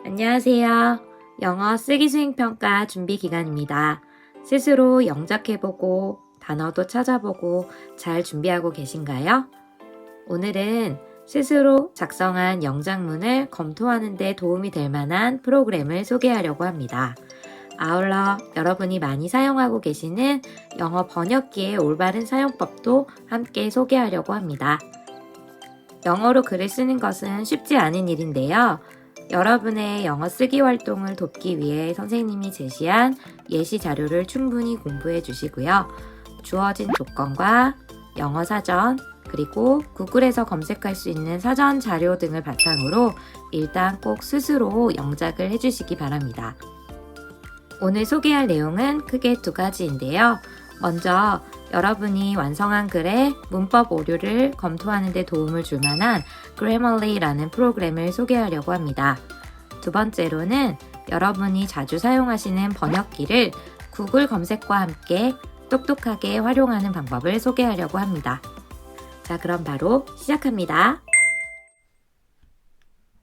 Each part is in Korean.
안녕하세요. 영어 쓰기 수행평가 준비 기간입니다. 스스로 영작해보고 단어도 찾아보고 잘 준비하고 계신가요? 오늘은 스스로 작성한 영작문을 검토하는 데 도움이 될 만한 프로그램을 소개하려고 합니다. 아울러 여러분이 많이 사용하고 계시는 영어 번역기의 올바른 사용법도 함께 소개하려고 합니다. 영어로 글을 쓰는 것은 쉽지 않은 일인데요. 여러분의 영어 쓰기 활동을 돕기 위해 선생님이 제시한 예시 자료를 충분히 공부해 주시고요. 주어진 조건과 영어 사전, 그리고 구글에서 검색할 수 있는 사전 자료 등을 바탕으로 일단 꼭 스스로 영작을 해주시기 바랍니다. 오늘 소개할 내용은 크게 두 가지인데요. 먼저 여러분이 완성한 글의 문법 오류를 검토하는 데 도움을 줄 만한 Grammarly라는 프로그램을 소개하려고 합니다. 두 번째로는 여러분이 자주 사용하시는 번역기를 구글 검색과 함께 똑똑하게 활용하는 방법을 소개하려고 합니다. 자, 그럼 바로 시작합니다.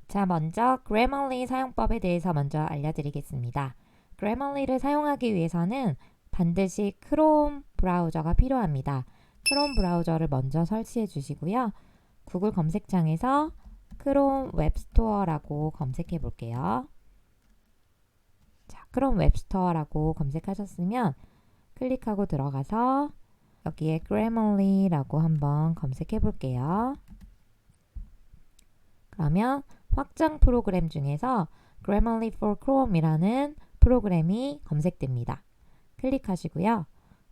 자, 먼저 Grammarly 사용법에 대해서 먼저 알려드리겠습니다. Grammarly를 사용하기 위해서는 반드시 크롬 브라우저가 필요합니다. 크롬 브라우저를 먼저 설치해 주시고요. 구글 검색창에서 크롬 웹스토어라고 검색해 볼게요. 자, 크롬 웹스토어라고 검색하셨으면 클릭하고 들어가서 여기에 Grammarly라고 한번 검색해 볼게요. 그러면 확장 프로그램 중에서 Grammarly for Chrome이라는 프로그램이 검색됩니다. 클릭하시고요.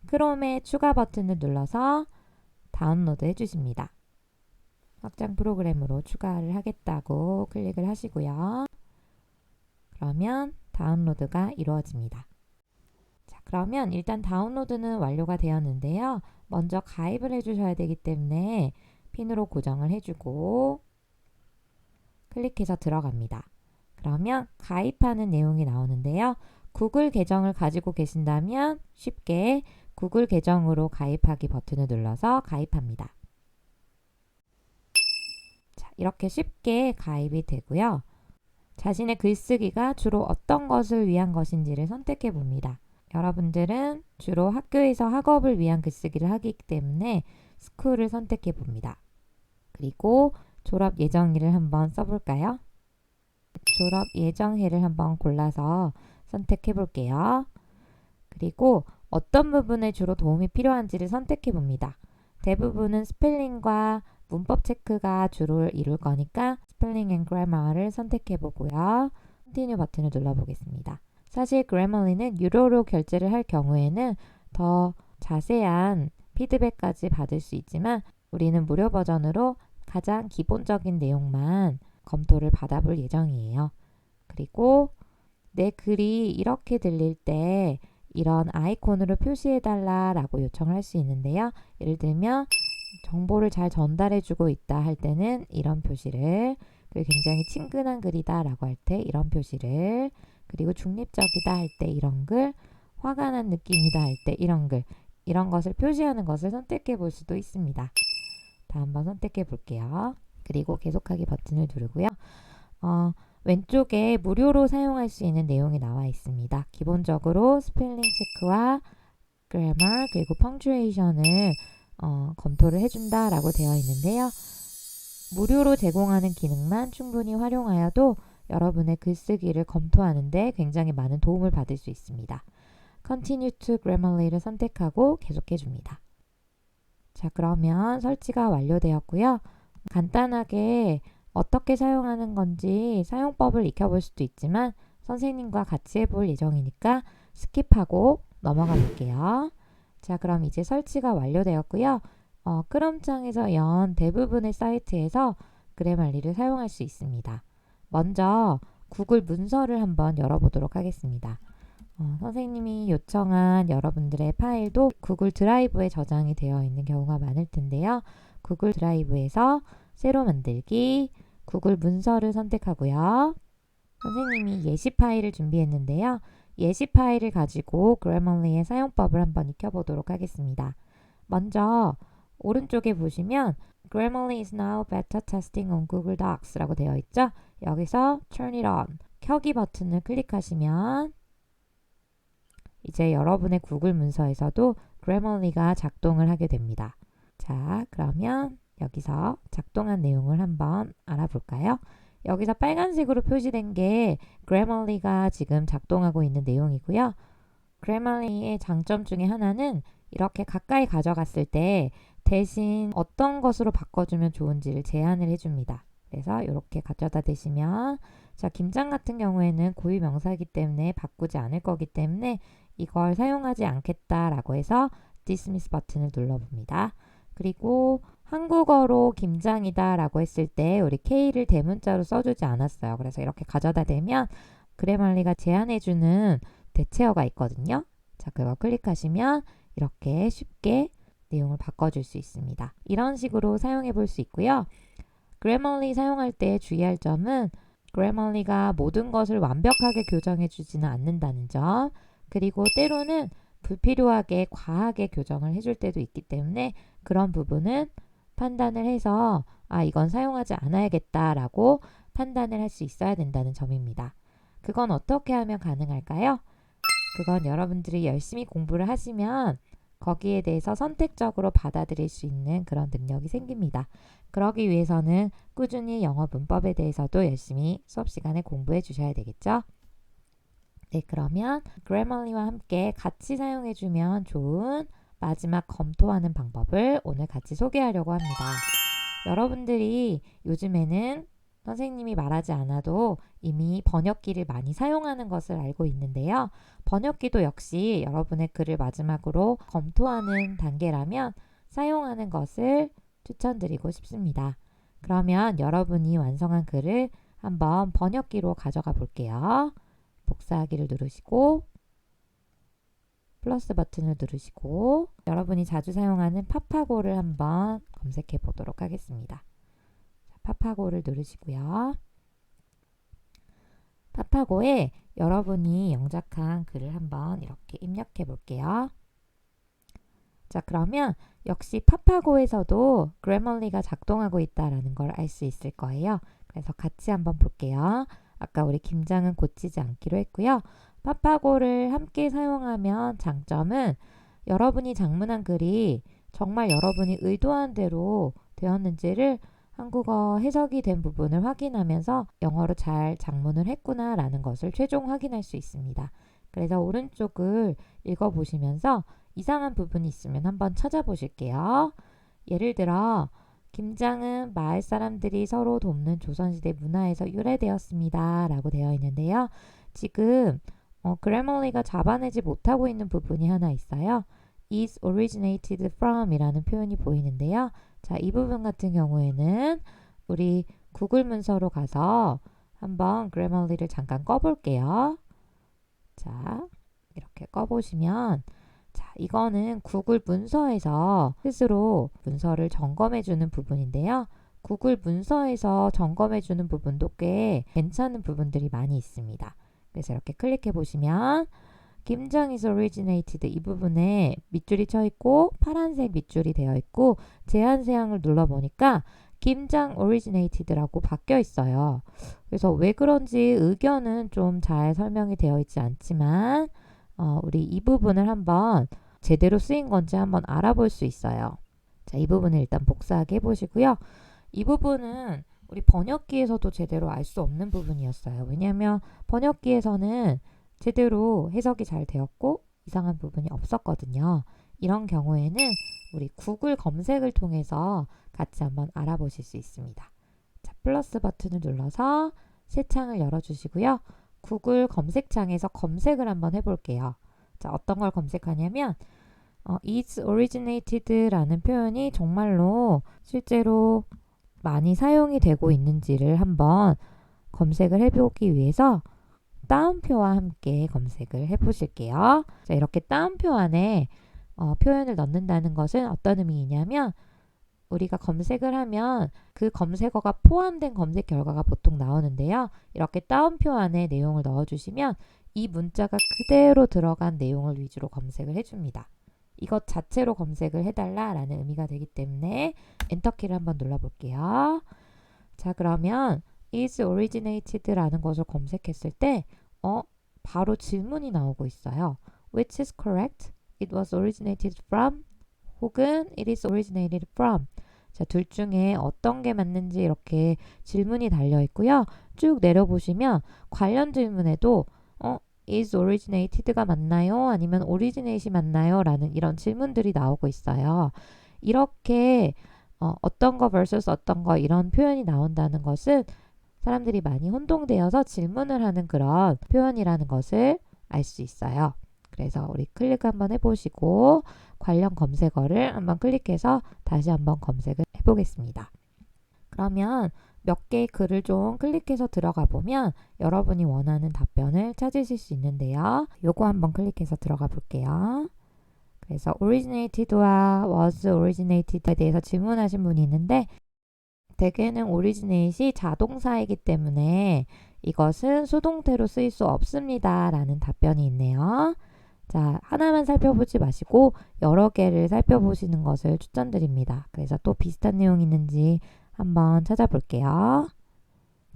크롬의 추가 버튼을 눌러서 다운로드 해주십니다. 확장 프로그램으로 추가를 하겠다고 클릭을 하시고요. 그러면 다운로드가 이루어집니다. 자, 그러면 일단 다운로드는 완료가 되었는데요. 먼저 가입을 해주셔야 되기 때문에 핀으로 고정을 해주고 클릭해서 들어갑니다. 그러면 가입하는 내용이 나오는데요. 구글 계정을 가지고 계신다면 쉽게 구글 계정으로 가입하기 버튼을 눌러서 가입합니다. 자, 이렇게 쉽게 가입이 되고요. 자신의 글쓰기가 주로 어떤 것을 위한 것인지를 선택해 봅니다. 여러분들은 주로 학교에서 학업을 위한 글쓰기를 하기 때문에 스쿨을 선택해 봅니다. 그리고 졸업 예정일을 한번 써볼까요? 졸업 예정해를 한번 골라서 선택해 볼게요. 그리고 어떤 부분에 주로 도움이 필요한지를 선택해 봅니다. 대부분은 스펠링과 문법 체크가 주로 이룰 거니까 스펠링 앤 그래머를 선택해 보고요. 컨티뉴 버튼을 눌러 보겠습니다. 사실 Grammarly는 유료로 결제를 할 경우에는 더 자세한 피드백까지 받을 수 있지만 우리는 무료 버전으로 가장 기본적인 내용만 검토를 받아볼 예정이에요. 그리고 내 글이 이렇게 들릴 때 이런 아이콘으로 표시해달라 라고 요청을 할 수 있는데요. 예를 들면 정보를 잘 전달해주고 있다 할 때는 이런 표시를, 그리고 굉장히 친근한 글이다 라고 할 때 이런 표시를, 그리고 중립적이다 할 때 이런 글, 화가 난 느낌이다 할 때 이런 글, 이런 것을 표시하는 것을 선택해 볼 수도 있습니다. 다 한번 선택해 볼게요. 그리고 계속하기 버튼을 누르고요. 왼쪽에 무료로 사용할 수 있는 내용이 나와 있습니다. 기본적으로 스펠링 체크와 그래머 그리고 펑츄에이션을 검토를 해준다 라고 되어 있는데요. 무료로 제공하는 기능만 충분히 활용하여도 여러분의 글쓰기를 검토하는데 굉장히 많은 도움을 받을 수 있습니다. Continue to Grammarly를 선택하고 계속해 줍니다. 자, 그러면 설치가 완료되었고요. 간단하게 어떻게 사용하는 건지 사용법을 익혀볼 수도 있지만 선생님과 같이 해볼 예정이니까 스킵하고 넘어가 볼게요. 자, 그럼 이제 설치가 완료되었고요. 크롬창에서 연 대부분의 사이트에서 그래말리를 사용할 수 있습니다. 먼저 구글 문서를 한번 열어보도록 하겠습니다. 선생님이 요청한 여러분들의 파일도 구글 드라이브에 저장이 되어 있는 경우가 많을 텐데요. 구글 드라이브에서 새로 만들기, 구글 문서를 선택하고요. 선생님이 예시 파일을 준비했는데요. 예시 파일을 가지고 Grammarly의 사용법을 한번 익혀보도록 하겠습니다. 먼저 오른쪽에 보시면 Grammarly is now beta testing on Google Docs 라고 되어 있죠. 여기서 turn it on, 켜기 버튼을 클릭하시면 이제 여러분의 구글 문서에서도 Grammarly가 작동을 하게 됩니다. 자, 그러면 여기서 작동한 내용을 한번 알아볼까요? 여기서 빨간색으로 표시된 게 Grammarly가 지금 작동하고 있는 내용이고요. Grammarly의 장점 중에 하나는 이렇게 가까이 가져갔을 때 대신 어떤 것으로 바꿔주면 좋은지를 제안을 해줍니다. 그래서 이렇게 가져다 대시면 자, 김장 같은 경우에는 고유 명사이기 때문에 바꾸지 않을 거기 때문에 이걸 사용하지 않겠다라고 해서 dismiss 버튼을 눌러봅니다. 그리고 한국어로 김장이다 라고 했을 때 우리 K를 대문자로 써주지 않았어요. 그래서 이렇게 가져다 대면 그래말리가 제안해주는 대체어가 있거든요. 자, 그거 클릭하시면 이렇게 쉽게 내용을 바꿔줄 수 있습니다. 이런 식으로 사용해 볼 수 있고요. Grammarly 사용할 때 주의할 점은 Grammarly가 모든 것을 완벽하게 교정해 주지는 않는다는 점, 그리고 때로는 불필요하게 과하게 교정을 해줄 때도 있기 때문에 그런 부분은 판단을 해서 이건 사용하지 않아야겠다라고 판단을 할 수 있어야 된다는 점입니다. 그건 어떻게 하면 가능할까요? 그건 여러분들이 열심히 공부를 하시면 거기에 대해서 선택적으로 받아들일 수 있는 그런 능력이 생깁니다. 그러기 위해서는 꾸준히 영어 문법에 대해서도 열심히 수업 시간에 공부해 주셔야 되겠죠? 네, 그러면 Grammarly와 함께 같이 사용해주면 좋은 마지막 검토하는 방법을 오늘 같이 소개하려고 합니다. 여러분들이 요즘에는 선생님이 말하지 않아도 이미 번역기를 많이 사용하는 것을 알고 있는데요. 번역기도 역시 여러분의 글을 마지막으로 검토하는 단계라면 사용하는 것을 추천드리고 싶습니다. 그러면 여러분이 완성한 글을 한번 번역기로 가져가 볼게요. 복사하기를 누르시고 플러스 버튼을 누르시고 여러분이 자주 사용하는 파파고를 한번 검색해 보도록 하겠습니다. 파파고를 누르시고요. 파파고에 여러분이 영작한 글을 한번 이렇게 입력해 볼게요. 자, 그러면 역시 파파고에서도 Grammarly가 작동하고 있다는 걸 알 수 있을 거예요. 그래서 같이 한번 볼게요. 아까 우리 김장은 고치지 않기로 했고요. 파파고를 함께 사용하면 장점은 여러분이 작문한 글이 정말 여러분이 의도한 대로 되었는지를 한국어 해석이 된 부분을 확인하면서 영어로 잘 작문을 했구나 라는 것을 최종 확인할 수 있습니다. 그래서 오른쪽을 읽어보시면서 이상한 부분이 있으면 한번 찾아보실게요. 예를 들어 김장은 마을 사람들이 서로 돕는 조선시대 문화에서 유래되었습니다 라고 되어 있는데요. 지금 Grammarly가 잡아내지 못하고 있는 부분이 하나 있어요. is originated from 이라는 표현이 보이는데요. 자, 이 부분 같은 경우에는 우리 구글 문서로 가서 한번 Grammarly를 잠깐 꺼볼게요. 자, 이렇게 꺼보시면 자, 이거는 구글 문서에서 스스로 문서를 점검해주는 부분인데요. 구글 문서에서 점검해주는 부분도 꽤 괜찮은 부분들이 많이 있습니다. 그래서 이렇게 클릭해 보시면 김장 is originated 이 부분에 밑줄이 쳐 있고 파란색 밑줄이 되어 있고 제한 사항을 눌러보니까 김장 originated라고 바뀌어 있어요. 그래서 왜 그런지 의견은 좀 잘 설명이 되어 있지 않지만 우리 이 부분을 한번 제대로 쓰인 건지 한번 알아볼 수 있어요. 자, 이 부분을 일단 복사하게 해보시고요. 이 부분은 우리 번역기에서도 제대로 알 수 없는 부분이었어요. 왜냐하면 번역기에서는 제대로 해석이 잘 되었고 이상한 부분이 없었거든요. 이런 경우에는 우리 구글 검색을 통해서 같이 한번 알아보실 수 있습니다. 자, 플러스 버튼을 눌러서 새 창을 열어주시고요. 구글 검색창에서 검색을 한번 해볼게요. 자, 어떤 걸 검색하냐면 is originated라는 표현이 정말로 실제로 많이 사용이 되고 있는지를 한번 검색을 해보기 위해서 따옴표와 함께 검색을 해보실게요. 자, 이렇게 따옴표 안에 표현을 넣는다는 것은 어떤 의미이냐면 우리가 검색을 하면 그 검색어가 포함된 검색 결과가 보통 나오는데요. 이렇게 따옴표 안에 내용을 넣어주시면 이 문자가 그대로 들어간 내용을 위주로 검색을 해줍니다. 이것 자체로 검색을 해달라라는 의미가 되기 때문에 엔터키를 한번 눌러볼게요. 자, 그러면 is originated라는 것을 검색했을 때 바로 질문이 나오고 있어요. Which is correct? It was originated from 혹은 it is originated from. 자, 둘 중에 어떤 게 맞는지 이렇게 질문이 달려 있고요. 쭉 내려보시면 관련 질문에도 is originated가 맞나요? 아니면 originat이 맞나요? 라는 이런 질문들이 나오고 있어요. 이렇게 어떤 거 vs 어떤 거 이런 표현이 나온다는 것은 사람들이 많이 혼동되어서 질문을 하는 그런 표현이라는 것을 알 수 있어요. 그래서 우리 클릭 한번 해보시고 관련 검색어를 한번 클릭해서 다시 한번 검색을 해보겠습니다. 그러면 몇 개의 글을 좀 클릭해서 들어가 보면 여러분이 원하는 답변을 찾으실 수 있는데요. 요거 한번 클릭해서 들어가 볼게요. 그래서 originated와 was originated에 대해서 질문하신 분이 있는데 대개는 originate이 자동사이기 때문에 이것은 수동태로 쓰일 수 없습니다 라는 답변이 있네요. 자, 하나만 살펴보지 마시고 여러 개를 살펴보시는 것을 추천드립니다. 그래서 또 비슷한 내용이 있는지 한번 찾아볼게요.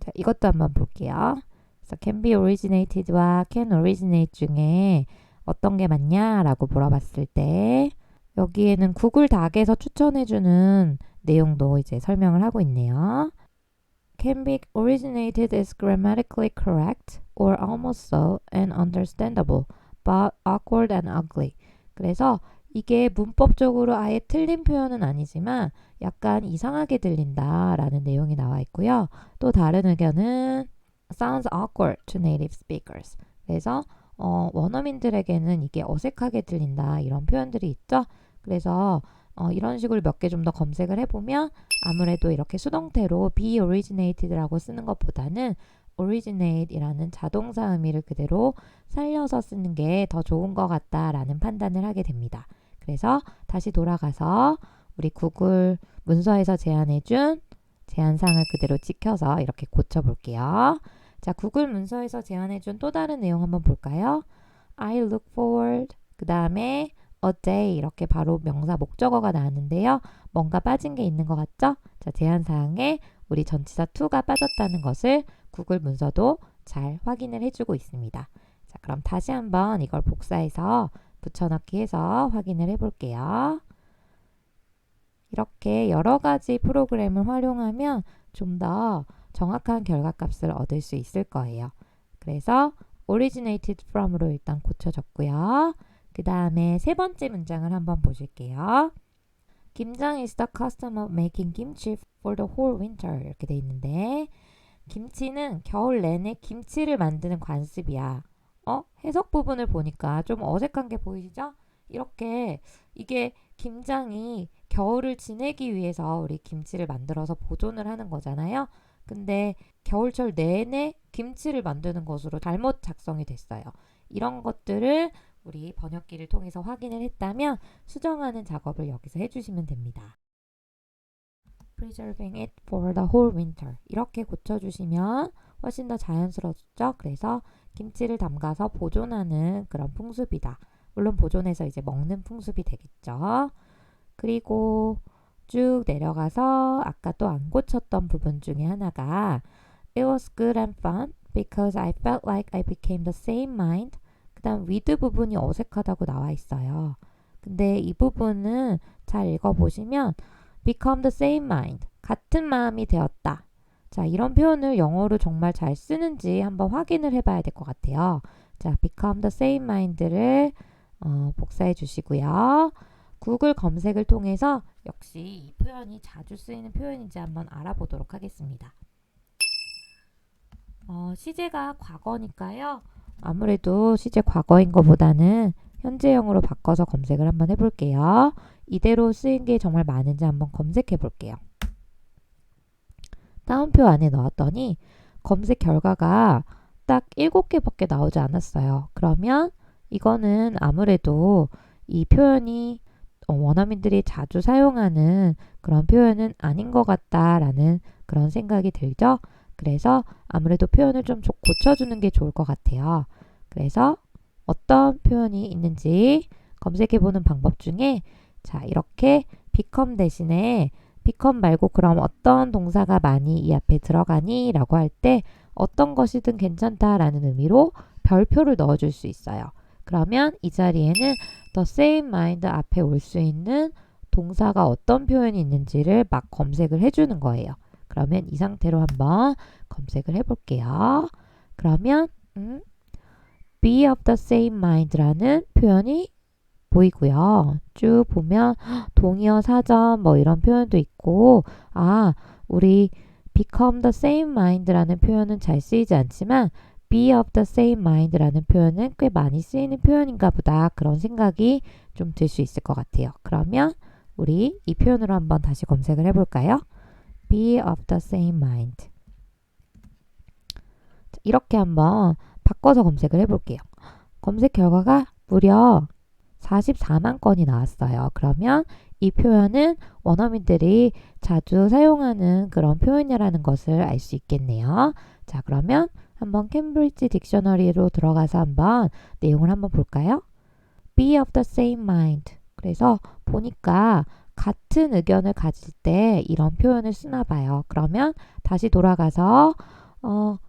자, 이것도 한번 볼게요. 그래서 can be originated와 can originate 중에 어떤 게 맞냐라고 물어봤을 때 여기에는 구글 닥에서 추천해주는 내용도 이제 설명을 하고 있네요. Can be originated is grammatically correct or almost so and understandable, but awkward and ugly. 그래서 이게 문법적으로 아예 틀린 표현은 아니지만 약간 이상하게 들린다라는 내용이 나와 있고요. 또 다른 의견은 sounds awkward to native speakers. 그래서 원어민들에게는 이게 어색하게 들린다 이런 표현들이 있죠. 그래서 이런 식으로 몇 개 좀 더 검색을 해보면 아무래도 이렇게 수동태로 be originated라고 쓰는 것보다는 originate이라는 자동사 의미를 그대로 살려서 쓰는 게 더 좋은 것 같다라는 판단을 하게 됩니다. 그래서 다시 돌아가서 우리 구글 문서에서 제안해준 제안사항을 그대로 지켜서 이렇게 고쳐볼게요. 자, 구글 문서에서 제안해준 또 다른 내용 한번 볼까요? I look forward 그 다음에 a day 이렇게 바로 명사 목적어가 나왔는데요. 뭔가 빠진 게 있는 것 같죠? 자, 제안사항에 우리 전치사 to가 빠졌다는 것을 구글 문서도 잘 확인을 해주고 있습니다. 자, 그럼 다시 한번 이걸 복사해서 붙여넣기 해서 확인을 해볼게요. 이렇게 여러 가지 프로그램을 활용하면 좀 더 정확한 결과값을 얻을 수 있을 거예요. 그래서 originated from으로 일단 고쳐졌고요. 그 다음에 세 번째 문장을 한번 보실게요. 김장 is the custom of making kimchi for the whole winter 이렇게 돼 있는데 김치는 겨울 내내 김치를 만드는 관습이야. 해석 부분을 보니까 좀 어색한 게 보이시죠? 이렇게 이게 김장이 겨울을 지내기 위해서 우리 김치를 만들어서 보존을 하는 거잖아요. 근데 겨울철 내내 김치를 만드는 것으로 잘못 작성이 됐어요. 이런 것들을 우리 번역기를 통해서 확인을 했다면 수정하는 작업을 여기서 해주시면 됩니다. Preserving it for the whole winter 이렇게 고쳐주시면 훨씬 더 자연스럽죠. 그래서 김치를 담가서 보존하는 그런 풍습이다. 물론 보존해서 이제 먹는 풍습이 되겠죠. 그리고 쭉 내려가서 아까 또 안 고쳤던 부분 중에 하나가 It was good and fun because I felt like I became the same mind. 그 다음 with 부분이 어색하다고 나와 있어요. 근데 이 부분은 잘 읽어보시면 become the same mind. 같은 마음이 되었다. 자, 이런 표현을 영어로 정말 잘 쓰는지 한번 확인을 해봐야 될 것 같아요. 자, become the same mind를 복사해 주시고요. 구글 검색을 통해서 역시 이 표현이 자주 쓰이는 표현인지 한번 알아보도록 하겠습니다. 시제가 과거니까요. 아무래도 시제 과거인 것보다는 현재형으로 바꿔서 검색을 한번 해볼게요. 이대로 쓰인 게 정말 많은지 한번 검색해 볼게요. 다운표 안에 넣었더니 검색 결과가 딱 7개밖에 나오지 않았어요. 그러면 이거는 아무래도 이 표현이 원어민들이 자주 사용하는 그런 표현은 아닌 것 같다라는 그런 생각이 들죠. 그래서 아무래도 표현을 좀 고쳐주는 게 좋을 것 같아요. 그래서 어떤 표현이 있는지 검색해보는 방법 중에 자, 이렇게 become 대신에 become 말고 그럼 어떤 동사가 많이 이 앞에 들어가니? 라고 할 때 어떤 것이든 괜찮다라는 의미로 별표를 넣어줄 수 있어요. 그러면 이 자리에는 the same mind 앞에 올 수 있는 동사가 어떤 표현이 있는지를 막 검색을 해주는 거예요. 그러면 이 상태로 한번 검색을 해볼게요. 그러면 be of the same mind라는 표현이 보이고요. 쭉 보면 동의어 사전 뭐 이런 표현도 있고 우리 become the same mind라는 표현은 잘 쓰이지 않지만 be of the same mind라는 표현은 꽤 많이 쓰이는 표현인가 보다 그런 생각이 좀 들 수 있을 것 같아요. 그러면 우리 이 표현으로 한번 다시 검색을 해볼까요? be of the same mind. 이렇게 한번 바꿔서 검색을 해볼게요. 검색 결과가 무려 44만 건이 나왔어요. 그러면 이 표현은 원어민들이 자주 사용하는 그런 표현이라는 것을 알 수 있겠네요. 자, 그러면 한번 캠브리지 딕셔너리로 들어가서 한번 내용을 한번 볼까요? be of the same mind. 그래서 보니까 같은 의견을 가질 때 이런 표현을 쓰나 봐요. 그러면 다시 돌아가서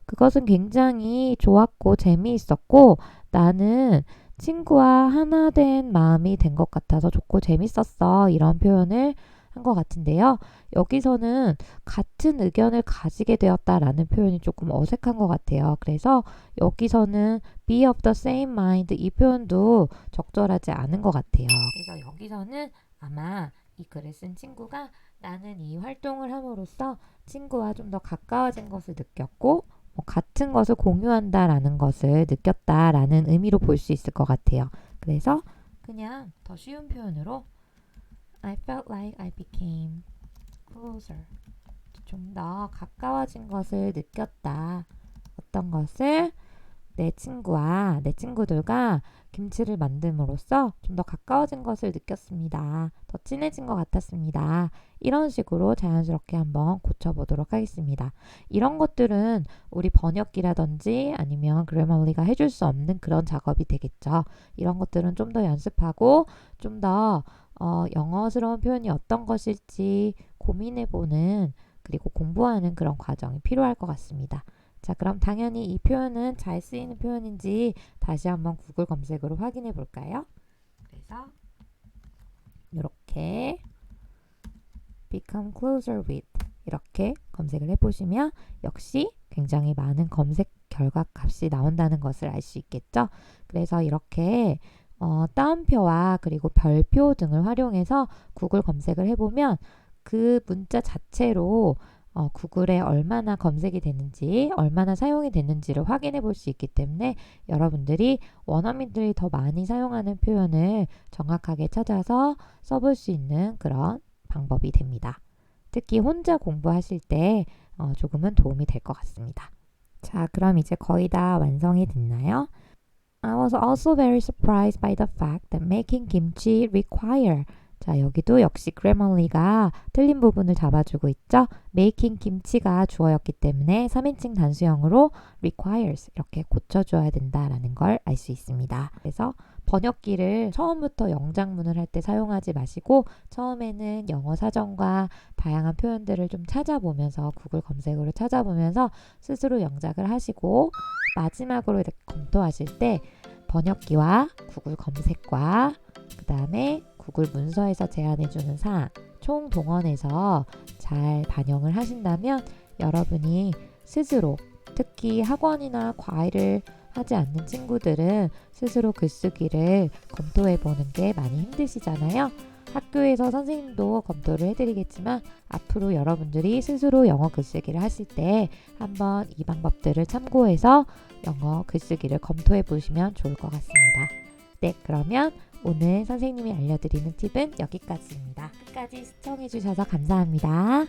그것은 굉장히 좋았고 재미있었고 나는 친구와 하나 된 마음이 된 것 같아서 좋고 재밌었어. 이런 표현을 한 것 같은데요. 여기서는 같은 의견을 가지게 되었다라는 표현이 조금 어색한 것 같아요. 그래서 여기서는 be of the same mind 이 표현도 적절하지 않은 것 같아요. 그래서 여기서는 아마 이 글을 쓴 친구가 나는 이 활동을 함으로써 친구와 좀 더 가까워진 것을 느꼈고 같은 것을 공유한다라는 것을 느꼈다라는 의미로 볼 수 있을 것 같아요. 그래서 그냥 더 쉬운 표현으로 I felt like I became closer. 좀 더 가까워진 것을 느꼈다. 어떤 것을 내 친구와 내 친구들과 김치를 만듦으로써 좀 더 가까워진 것을 느꼈습니다. 더 친해진 것 같았습니다. 이런 식으로 자연스럽게 한번 고쳐보도록 하겠습니다. 이런 것들은 우리 번역기라든지 아니면 그래머리가 해줄 수 없는 그런 작업이 되겠죠. 이런 것들은 좀 더 연습하고 좀 더 영어스러운 표현이 어떤 것일지 고민해보는 그리고 공부하는 그런 과정이 필요할 것 같습니다. 자, 그럼 당연히 이 표현은 잘 쓰이는 표현인지 다시 한번 구글 검색으로 확인해 볼까요? 그래서 이렇게 become closer with 이렇게 검색을 해보시면 역시 굉장히 많은 검색 결과 값이 나온다는 것을 알 수 있겠죠. 그래서 이렇게 따옴표와 그리고 별표 등을 활용해서 구글 검색을 해보면 그 문자 자체로 구글에 얼마나 검색이 됐는지 얼마나 사용이 됐는지를 확인해 볼 수 있기 때문에 여러분들이 원어민들이 더 많이 사용하는 표현을 정확하게 찾아서 써볼 수 있는 그런 방법이 됩니다. 특히 혼자 공부하실 때 조금은 도움이 될 것 같습니다. 자, 그럼 이제 거의 다 완성이 됐나요? I was also very surprised by the fact that making kimchi require 자, 여기도 역시 Grammarly가 틀린 부분을 잡아주고 있죠. making 김치가 주어였기 때문에 3인칭 단수형으로 requires 이렇게 고쳐줘야 된다라는 걸 알 수 있습니다. 그래서 번역기를 처음부터 영작문을 할 때 사용하지 마시고 처음에는 영어 사전과 다양한 표현들을 좀 찾아보면서 구글 검색으로 찾아보면서 스스로 영작을 하시고 마지막으로 이렇게 검토하실 때 번역기와 구글 검색과 그 다음에 구글 문서에서 제안해주는 사항 총 동원해서 잘 반영을 하신다면 여러분이 스스로 특히 학원이나 과외를 하지 않는 친구들은 스스로 글쓰기를 검토해보는 게 많이 힘드시잖아요. 학교에서 선생님도 검토를 해드리겠지만 앞으로 여러분들이 스스로 영어 글쓰기를 하실 때 한번 이 방법들을 참고해서 영어 글쓰기를 검토해 보시면 좋을 것 같습니다. 네, 그러면 오늘 선생님이 알려드리는 팁은 여기까지입니다. 끝까지 시청해 주셔서 감사합니다.